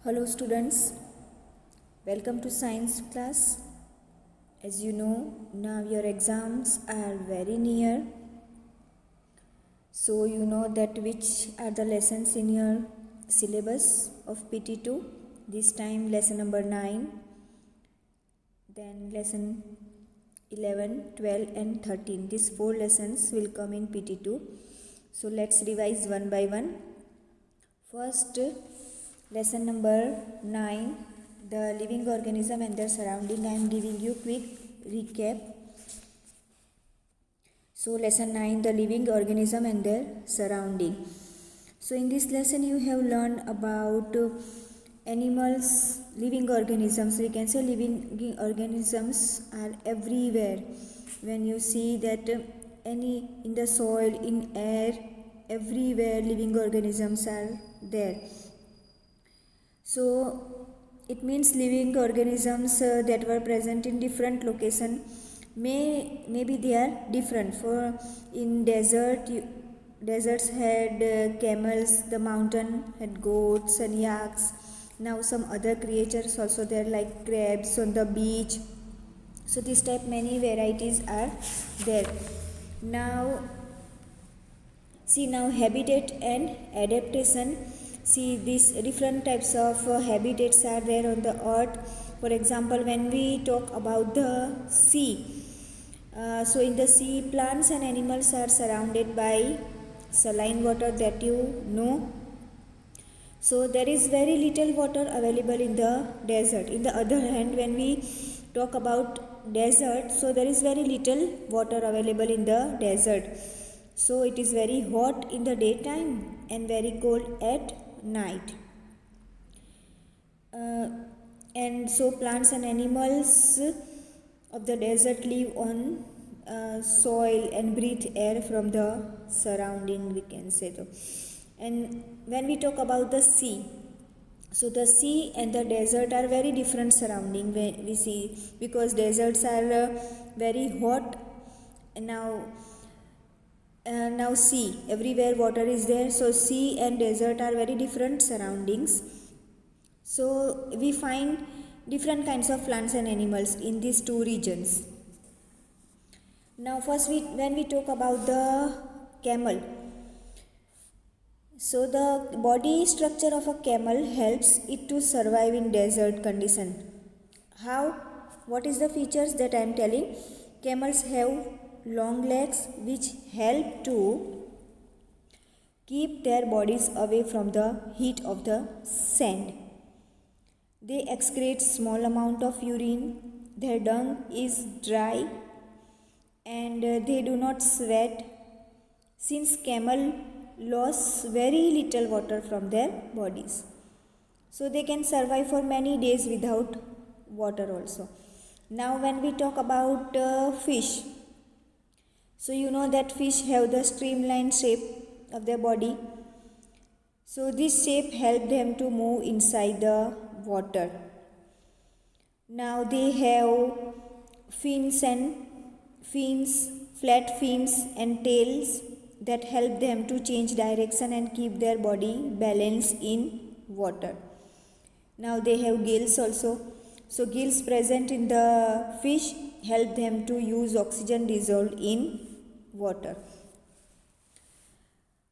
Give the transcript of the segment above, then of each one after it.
Hello students, welcome to science class. As you know, now your exams are very near. So you know that which are the lessons in your syllabus of PT2. This time lesson number 9, then lesson 11, 12 and 13. These 4 lessons will come in PT2. So let's revise one by one. First, lesson number 9, the living organism and their surrounding. I am giving you quick recap. So lesson 9, the living organism and their surrounding. So in this lesson you have learned about animals, living organisms. We can say living organisms are everywhere. When you see that any in the soil, in air, everywhere living organisms are there. So it means living organisms that were present in different location. Maybe they are different. For in deserts had camels, the mountain had goats and yaks. Now some other creatures also there, like crabs on the beach. So this type many varieties are there. Now see, now habitat and adaptation. See, these different types of habitats are there on the earth. For example, when we talk about the sea, so in the sea, plants and animals are surrounded by saline water, that you know. So there is very little water available in the desert. In the other hand, when we talk about desert, so there is very little water available in the desert. So it is very hot in the daytime and very cold at night. And so plants and animals of the desert live on soil and breathe air from the surrounding, we can say so. And when we talk about the sea, so the sea and the desert are very different surrounding. We see, because deserts are very hot. And now sea, everywhere water is there. So sea and desert are very different surroundings. So we find different kinds of plants and animals in these two regions. Now first when we talk about the camel, so the body structure of a camel helps it to survive in desert condition. How? What is the features that I am telling? Camels have long legs which help to keep their bodies away from the heat of the sand. They excrete small amount of urine. Their dung is dry and they do not sweat, since camel lose very little water from their bodies. So they can survive for many days without water also. Now when we talk about fish, so you know that fish have the streamlined shape of their body. So this shape helps them to move inside the water. Now they have flat fins and tails that help them to change direction and keep their body balanced in water. Now they have gills also. So gills present in the fish help them to use oxygen dissolved in water.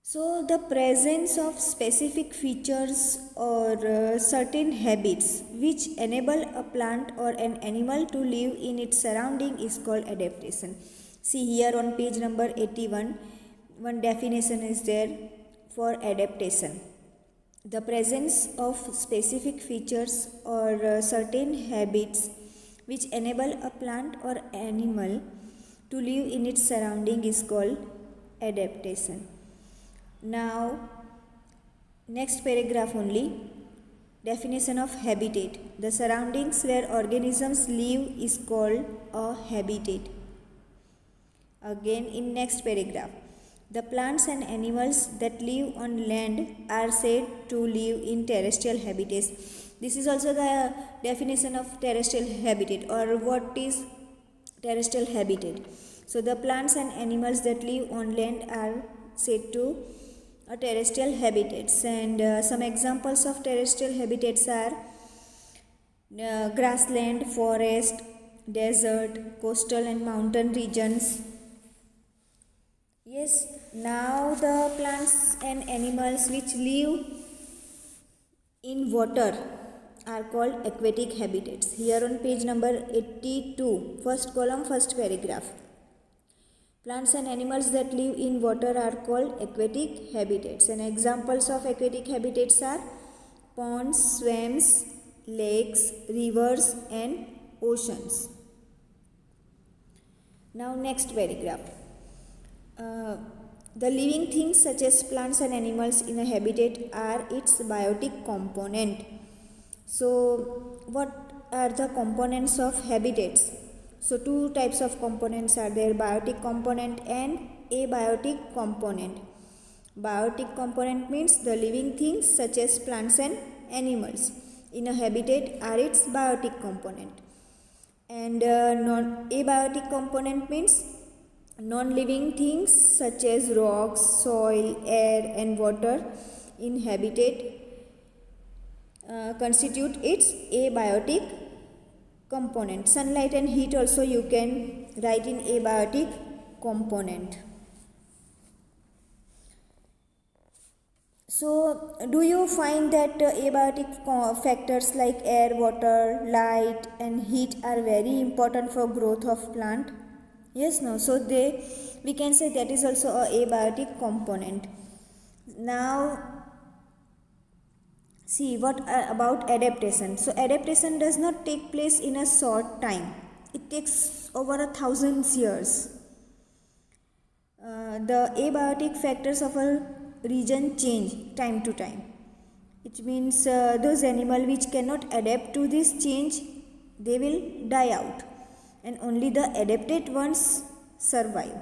So the presence of specific features or certain habits which enable a plant or an animal to live in its surrounding is called adaptation. See here on page number 81, one definition is there for adaptation. The presence of specific features or certain habits which enable a plant or animal to live in its surrounding is called adaptation. Now, next paragraph only, definition of habitat. The surroundings where organisms live is called a habitat. Again in next paragraph, the plants and animals that live on land are said to live in terrestrial habitats. This is also the definition of terrestrial habitat, or what is terrestrial habitat. So the plants and animals that live on land are said to terrestrial habitats, and some examples of terrestrial habitats are grassland, forest, desert, coastal and mountain regions. Yes, now the plants and animals which live in water are called aquatic habitats. Here on page number 82, first column, first paragraph. Plants and animals that live in water are called aquatic habitats. And examples of aquatic habitats are ponds, swamps, lakes, rivers and oceans. Now next paragraph. The living things such as plants and animals in a habitat are its biotic component. So what are the components of habitats? So two types of components are there, biotic component and abiotic component. Biotic component means the living things such as plants and animals in a habitat are its biotic component. And abiotic component means non-living things such as rocks, soil, air and water in habitat constitute its abiotic component. Sunlight and heat also you can write in abiotic component. So do you find that abiotic factors like air, water, light and heat are very important for growth of plant? Yes, no. So we can say that is also a abiotic component. Now see what about adaptation. So adaptation does not take place in a short time. It takes over 1,000 years. The abiotic factors of a region change time to time. It means those animals which cannot adapt to this change, they will die out, and only the adapted ones survive.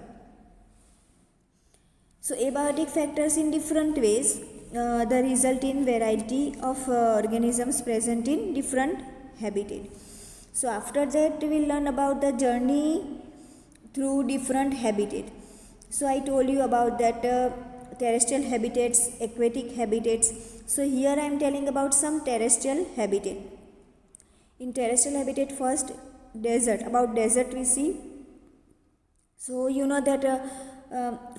So abiotic factors in different ways the result in variety of organisms present in different habitat. So after that we will learn about the journey through different habitat. So I told you about that terrestrial habitats, aquatic habitats. So here I am telling about some terrestrial habitat. In terrestrial habitat, first desert. About desert we see. So you know that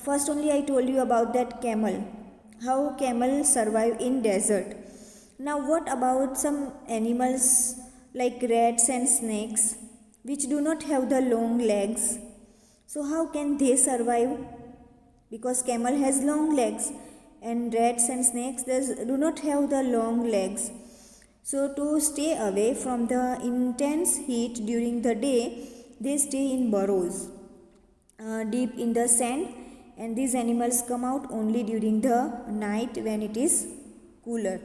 first only I told you about that camel, how camel survive in desert. Now what about some animals like rats and snakes which do not have the long legs? So how can they survive? Because camel has long legs and rats and snakes do not have the long legs. So to stay away from the intense heat during the day, they stay in burrows deep in the sand, and these animals come out only during the night when it is cooler.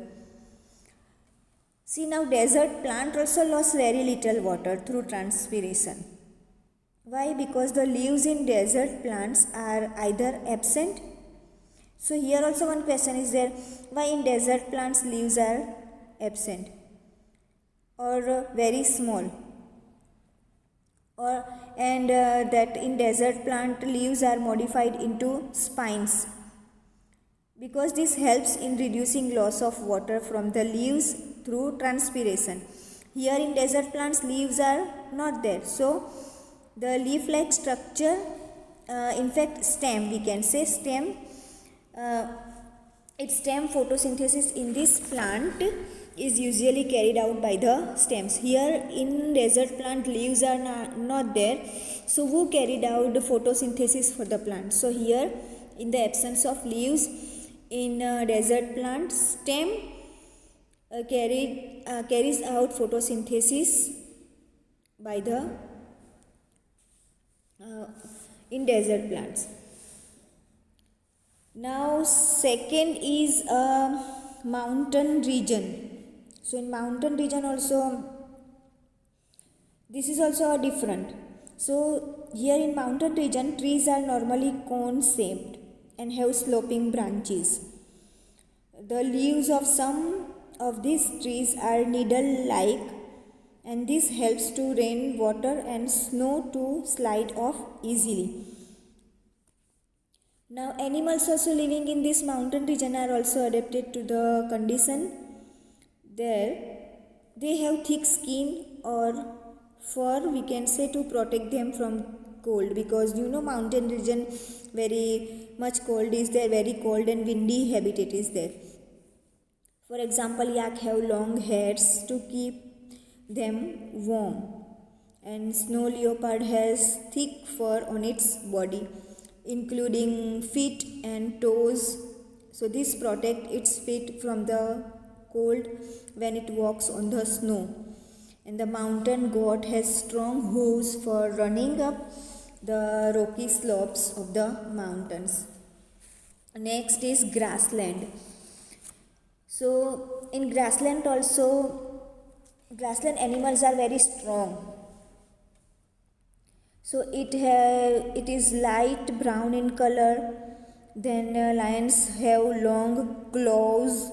See, now desert plant also lost very little water through transpiration. Why? Because the leaves in desert plants are either absent. So here also one question is there, why in desert plants leaves are absent or very small, or that in desert plant leaves are modified into spines, because this helps in reducing loss of water from the leaves through transpiration. Here in desert plants leaves are not there, so the leaf like structure, in fact stem, we can say stem, its stem photosynthesis in this plant is usually carried out by the stems. Here in desert plant leaves are not there, so who carried out the photosynthesis for the plant? So here in the absence of leaves in desert plant, stem carries out photosynthesis by the in desert plants. Now second is a mountain region. So in mountain region also, this is also a different. So here in mountain region, trees are normally cone shaped and have sloping branches. The leaves of some of these trees are needle like, and this helps to rain water and snow to slide off easily. Now animals also living in this mountain region are also adapted to the condition. There they have thick skin or fur, we can say, to protect them from cold, because mountain region very much cold is there, very cold and windy habitat is there. For example, yak have long hairs to keep them warm, and snow leopard has thick fur on its body, including feet and toes. So this protect its feet from the cold when it walks on the snow. And the mountain goat has strong hooves for running up the rocky slopes of the mountains. Next is grassland. So in grassland also, grassland animals are very strong. So it is light brown in color. Then lions have long claws.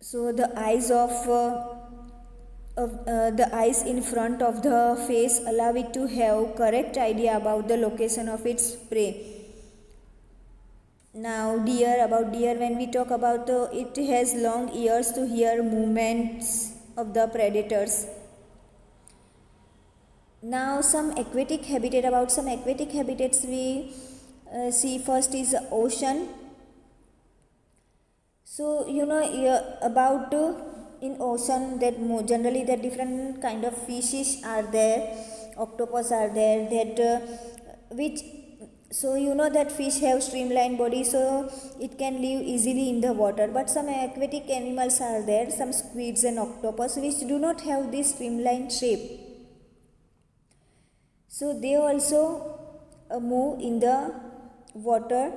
So the eyes the eyes in front of the face allow it to have correct idea about the location of its prey. Now about deer, when we talk about it has long ears to hear movements of the predators. Now some aquatic habitat, about some aquatic habitats we see. First is ocean. So about in ocean, that generally that different kind of fishes are there, octopus are there, that which, so that fish have streamlined body, so it can live easily in the water. But some aquatic animals are there, some squids and octopus, which do not have this streamlined shape. So they also move in the water,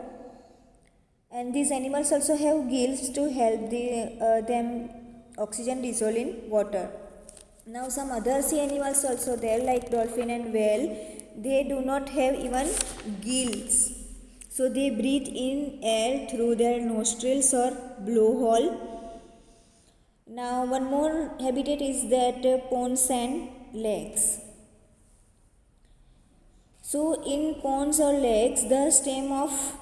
and these animals also have gills to help them oxygen dissolve in water. Now some other sea animals also there, like dolphin and whale. They do not have even gills, so they breathe in air through their nostrils or blowhole. Now one more habitat is that ponds and lakes. So in ponds or lakes, the stem of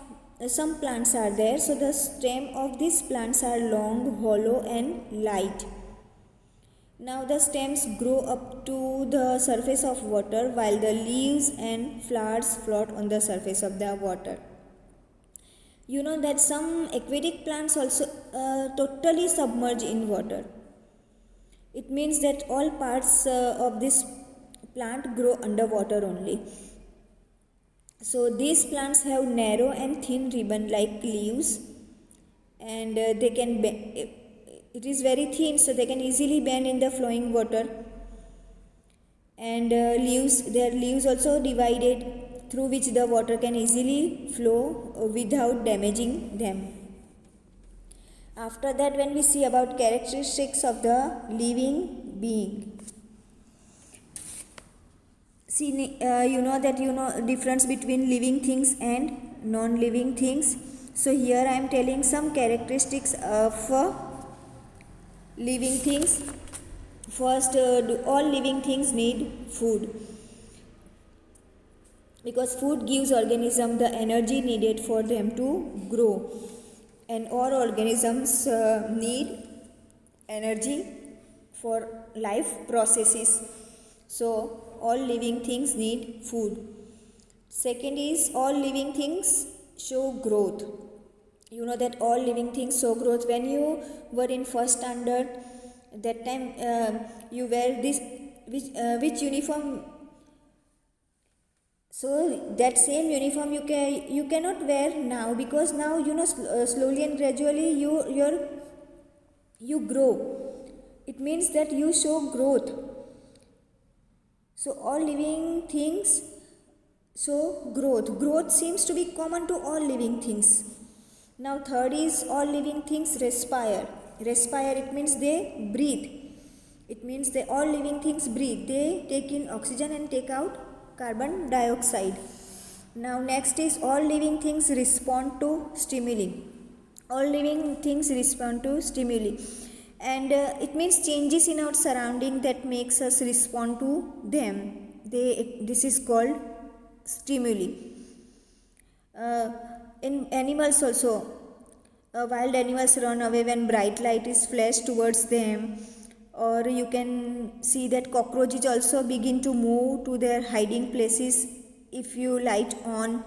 some plants are there. So the stem of these plants are long, hollow and light. Now the stems grow up to the surface of water, while the leaves and flowers float on the surface of the water. That some aquatic plants also totally submerge in water. It means that all parts of this plant grow underwater only. So these plants have narrow and thin ribbon like leaves, and they can it is very thin, so they can easily bend in the flowing water. And their leaves also divided, through which the water can easily flow without damaging them. After that, when we see about characteristics of the living being, see, difference between living things and non-living things. So here I am telling some characteristics of living things. First, all living things need food, because food gives organism the energy needed for them to grow, and all organisms need energy for life processes. So all living things need food. Second is, all living things show growth. That all living things show growth. When you were in first standard, that time you wear this which uniform. So that same uniform you cannot wear now, because now slowly and gradually you grow. It means that you show growth. So all living things show growth. Growth seems to be common to all living things. Now third is, all living things respire. Respire, it means they breathe. It means they all living things breathe. They take in oxygen and take out carbon dioxide. Now next is, all living things respond to stimuli. All living things respond to stimuli. And it means changes in our surrounding that makes us respond to them. This is called stimuli. uh, in animals also, wild animals run away when bright light is flashed towards them, or you can see that cockroaches also begin to move to their hiding places if you light on.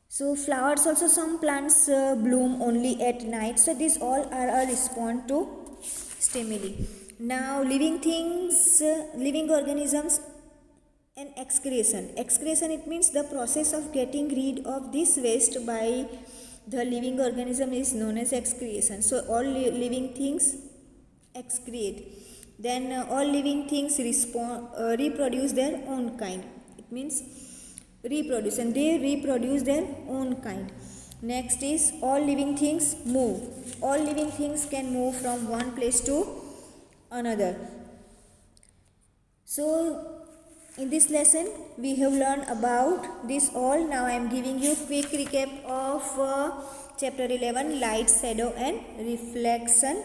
So flowers also, some plants bloom only at night. So these all are a response to stimuli. Now living things, living organisms and excretion. Excretion, it means the process of getting rid of this waste by the living organism is known as excretion. So all living things excrete. Then all living things reproduce their own kind. It means reproduce, and they reproduce their own kind. Next is all living things move. All living things can move from one place to another. So in this lesson we have learned about this all. Now I am giving you quick recap of chapter 11, light, shadow and reflection.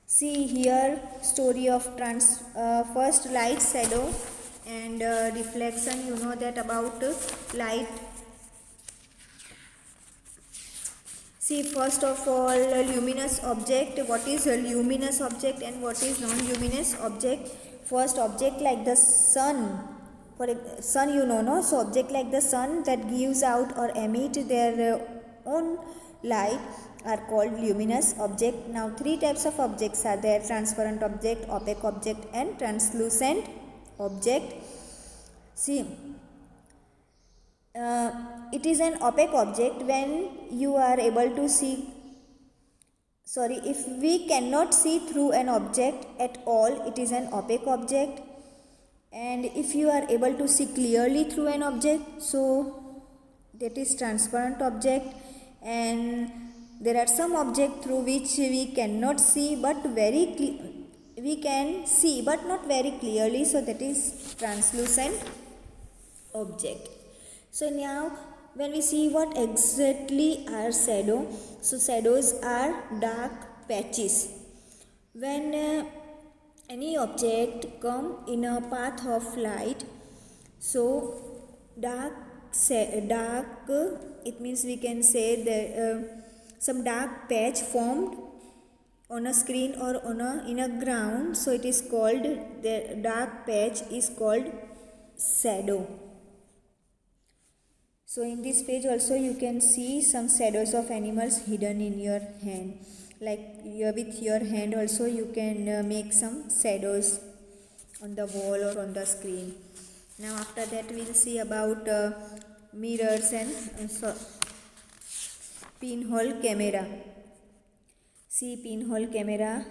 See here, story of first light, shadow and reflection. You know that about light. See, first of all, luminous object. What is a luminous object and what is non-luminous object? First, object like the sun. For sun, you know, no? So object like the sun that gives out or emit their own light are called luminous object. Now three types of objects are there: transparent object, opaque object and translucent object. See, it is an opaque object when you are able to see, if we cannot see through an object at all, it is an opaque object. And if you are able to see clearly through an object, so that is transparent object. And there are some objects through which we cannot see but we can see but not very clearly, so that is translucent object. So now when we see what exactly are shadow, so shadows are dark patches. When any object come in a path of light, so dark, it means we can say that some dark patch formed on a screen or in a ground, so it is called, the dark patch is called shadow. So in this page also you can see some shadows of animals hidden in your hand. Like with your hand also you can make some shadows on the wall or on the screen. Now after that we will see about mirrors and pinhole camera. See, pinhole camera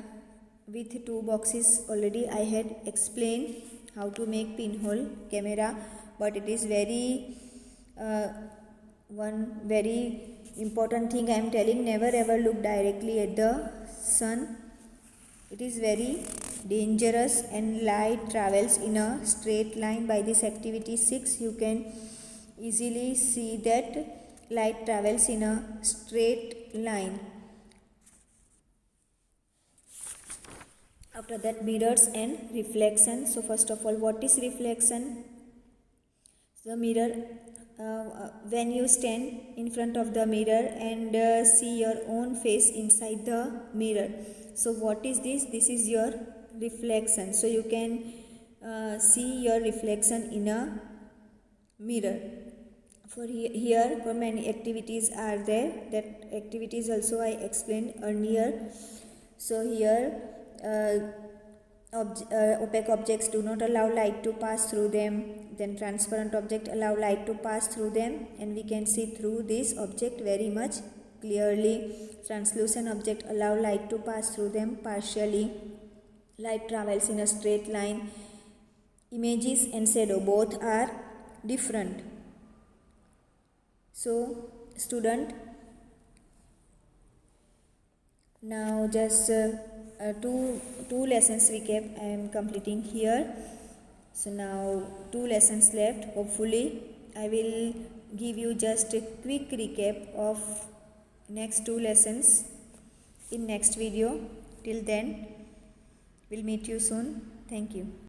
with two boxes. Already I had explained how to make pinhole camera, but it is very one very important thing I am telling: never ever look directly at the sun. It is very dangerous and light travels in a straight line. By this activity 6 you can easily see that light travels in a straight line. After that, mirrors and reflection. So first of all, what is reflection? The mirror, when you stand in front of the mirror and see your own face inside the mirror. So what is this? This is your reflection. So you can see your reflection in a mirror. For here, for many activities are there. That activities also I explained earlier. So here, opaque objects do not allow light to pass through them. Then transparent object allow light to pass through them and we can see through this object very much clearly. Translucent object allow light to pass through them partially. Light travels in a straight line. Images and shadow both are different. So student, now just two lessons recap I am completing here. So now 2 lessons left. Hopefully I will give you just a quick recap of next 2 lessons in next video. Till then, we'll meet you soon. Thank you.